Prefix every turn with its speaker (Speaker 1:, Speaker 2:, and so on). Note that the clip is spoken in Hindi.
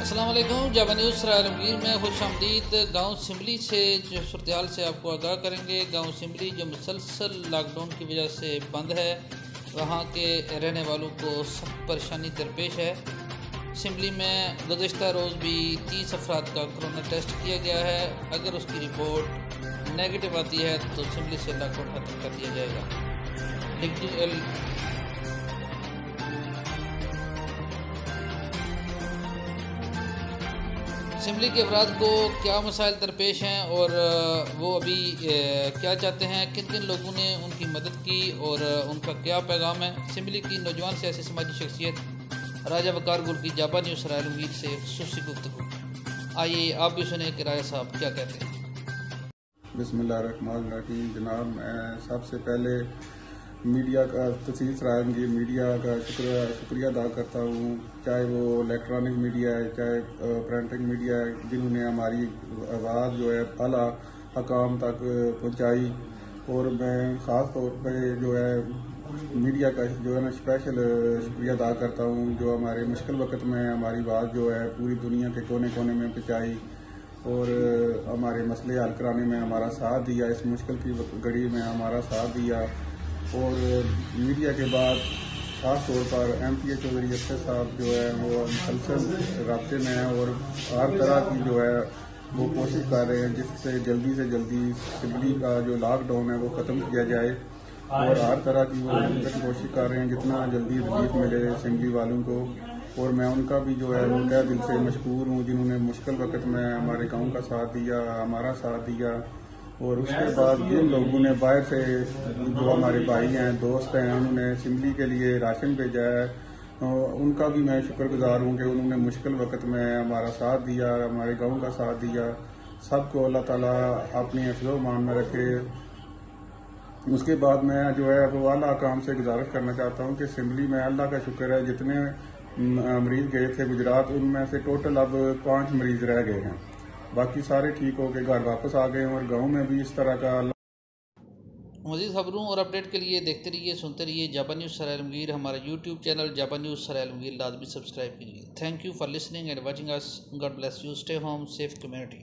Speaker 1: अस्सलाम वालेकुम। जाबा न्यूज़ सरायलमगीर में खुश आमदीद। गाँव सिमली से जो सूरत से आपको आगाह करेंगे। गाँव सिमली जो मुसलसल लॉकडाउन की वजह से बंद है, वहाँ के रहने वालों को सख्त परेशानी दरपेश है। सिमली में गुज़श्ता रोज़ भी 30 अफराद का कोरोना टेस्ट किया गया है। अगर उसकी रिपोर्ट नेगेटिव आती है तो सिमली से लॉकडाउन खत्म कर दिया जाएगा। सिमली के अफराद को क्या मसाइल दरपेश हैं और वो अभी क्या चाहते हैं, किन किन लोगों ने उनकी मदद की और उनका क्या पैगाम है। सिमली की नौजवान सियासी समाजी शख्सियत राजा वकार गुल की जाबा न्यूज़ सरायलमगीर से खुसूसी गुफ्तगू। आइए आप भी सुने कि राजा साहब क्या कहते हैं।
Speaker 2: बिस्मिल्लाहिर्रहमानिर्रहीम। जनाब, मैं सबसे पहले मीडिया का तहसील सरायलमगीर मीडिया का शुक्रिया अदा करता हूँ, चाहे वो इलेक्ट्रॉनिक मीडिया है चाहे प्रिंटिंग मीडिया है, जिन्होंने हमारी आवाज़ जो है आला हकाम तक पहुँचाई। और मैं ख़ास तौर पे जो है मीडिया का जो है ना स्पेशल शुक्रिया अदा करता हूँ, जो हमारे मुश्किल वक्त में हमारी बात जो है पूरी दुनिया के कोने कोने में पहुँचाई और हमारे मसले हल कराने में हमारा साथ दिया। इस मुश्किल की घड़ी में हमारा साथ दिया। और मीडिया के बाद खास तौर पर MPA चौधरी अख्तर साहब जो है वो मुसलसल राब्ते में हैं और हर तरह की जो है वो कोशिश कर रहे हैं जिससे जल्दी से जल्दी सिमली का जो लॉकडाउन है वो ख़त्म किया जाए। और हर तरह की वो कोशिश कर रहे हैं जितना जल्दी रिलीफ मिले सिमली वालों को। और मैं उनका भी जो है तहे दिल से मशकूर हूँ, जिन्होंने मुश्किल वक्त में हमारे गाँव का साथ दिया, हमारा साथ दिया। और उसके बाद जिन लोगों ने बाहर से जो हमारे भाई हैं, दोस्त हैं, उन्होंने सिमली के लिए राशन भेजा है, उनका भी मैं शुक्रगुजार हूँ कि उन्होंने मुश्किल वक्त में हमारा साथ दिया, हमारे गांव का साथ दिया। सबको अल्लाह ताला अपनी हिफ्ज़ो मान में रखे। उसके बाद मैं जो है वो आला काम से गुजारिश करना चाहता हूँ कि सिमली में अल्लाह का शुक्र है जितने मरीज गए थे गुजरात, उनमें से टोटल अब 5 मरीज रह गए हैं, बाकी सारे ठीक होकर घर वापस आ गए हैं। और गांव में भी इस तरह का
Speaker 1: मज़ीद खबरों और अपडेट के लिए देखते रहिए, सुनते रहिए जाबा न्यूज़ सरायलमगीर। हमारा YouTube चैनल जाबा न्यूज़ सरायलमगीर लाजमी सब्सक्राइब कीजिए। Thank you for listening and watching us. God bless you. Stay home, safe community.